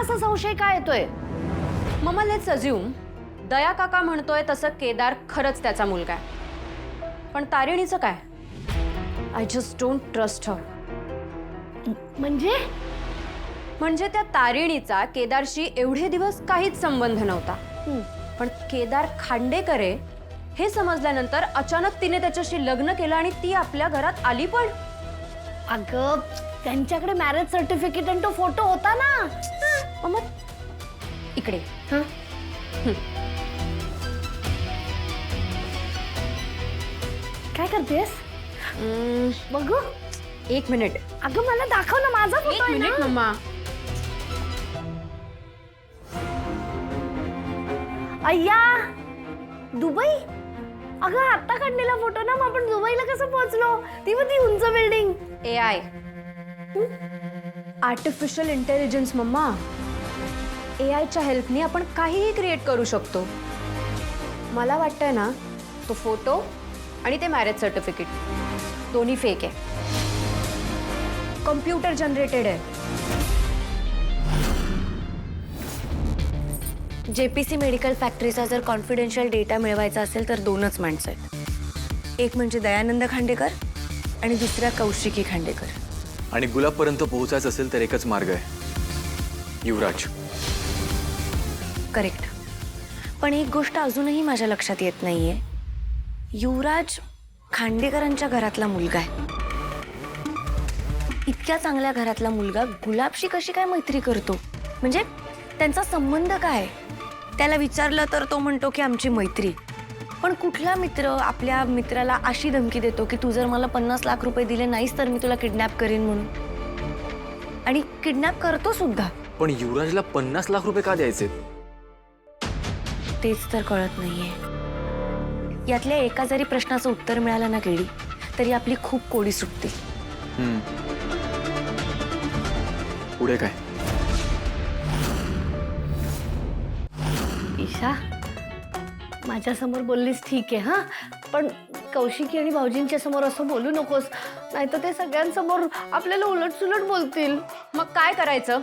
असा संशय काय येतोय? मम्मा लेट्स अज्यूम दया काका म्हणतोय तसं केदार खरंच त्याचा मुलगा आहे. पण तारिणीचं काय? I just don't trust her. म्हणजे त्या तारिणीचा केदारशी एवढे दिवस काहीच संबंध नव्हता. पण केदार खांडेकर आहे हे समजल्यानंतर अचानक तिने त्याच्याशी लग्न केलं आणि ती आपल्या घरात आली पण. अगं त्यांच्याकडे मॅरेज सर्टिफिकेट आणि तो फोटो होता ना. मम्मा इकडे. काय करतेस? बघू. एक मिनिट. अगं मला दाखव ना, माझा एक फोटो आहे मिनिट ना. मम्मा. अय्या दुबई. अगं आता काढलेला फोटो ना. मग आपण दुबईला कसं पोहोचलो? ती उंच बिल्डिंग. AI आर्टिफिशियल इंटेलिजन्स मम्मा. AIच्या हेल्पनी आपण काहीही क्रिएट करू शकतो. मला वाटतंय ना तो फोटो आणि ते मॅरेज सर्टिफिकेट दोन्ही फेक आहे. कम्प्युटर जनरेटेड आहे. JPC मेडिकल फॅक्टरीचा जर कॉन्फिडेन्शियल डेटा मिळवायचा असेल तर दोनच माणसं आहेत. एक म्हणजे दयानंद खांडेकर आणि दुसरा कौशिकी खांडेकर. आणि गुलाबपर्यंत पोहोचायचं असेल तर एकच मार्ग आहे, युवराज. करेक्ट. पण एक गोष्ट अजूनही माझ्या लक्षात येत नाहीये. युवराज खांडेकरांच्या घरातला मुलगा आहे. इतक्या चांगल्या घरातला मुलगा गुलाबशी कशी काय मैत्री करतो? म्हणजे त्यांचा संबंध काय? त्याला विचारलं तर तो म्हणतो की आमची मैत्री. पण कुठला मित्र आपल्या मित्राला अशी धमकी देतो की तू जर मला 50 लाख रुपये दिले नाहीस तर मी तुला किडनॅप करीन म्हणून? आणि किडनॅप करतो सुद्धा. पण युवराजला 50 लाख रुपये का द्यायचे? तेच तर कळत नाहीये. यातल्या एका जरी प्रश्नाचं उत्तर मिळालं ना केडी तरी आपली खूप कोडी सुटते. पुढे काय? ईशा माझ्या समोर बोललीस ठीक आहे हा, पण कौशिकी आणि भाऊजींच्या समोर असं बोलू नकोस, नाहीतर ते सगळ्यांसमोर आपल्याला उलट-सुलट बोलतील. मग काय करायचं?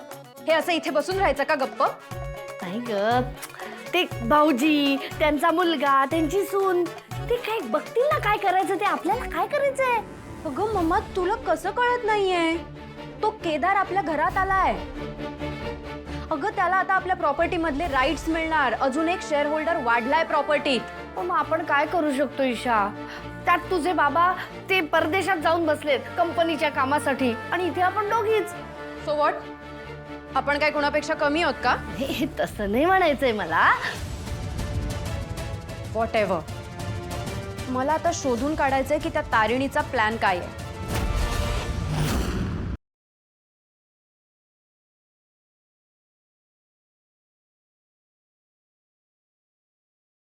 हे असं इथे बसून राहायचं का गप्प? नाही ग, ते भाऊजी, त्यांचा मुलगा, त्यांची सून, ते काय बघतील ना काय करायचं ते. आपल्याला काय करायचंय? अगं मम्मा तुला कसं कळत नाहीये? तो केदार आपल्या घरात आलाय. अगं त्याला आता आपल्या प्रॉपर्टी मधले राईट्स मिळणार. अजून एक शेअर होल्डर वाढलाय प्रॉपर्टीत. मग आपण काय करू शकतो ईशा? त्यात तुझे बाबा ते परदेशात जाऊन बसलेत कंपनीच्या कामासाठी आणि इथे आपण दोघीच. So what? आपण काय कोणापेक्षा कमी आहोत का? हे तसं नाही म्हणायचंय मला. What ever. मला आता शोधून काढायचंय की त्या तारिणीचा प्लॅन काय आहे.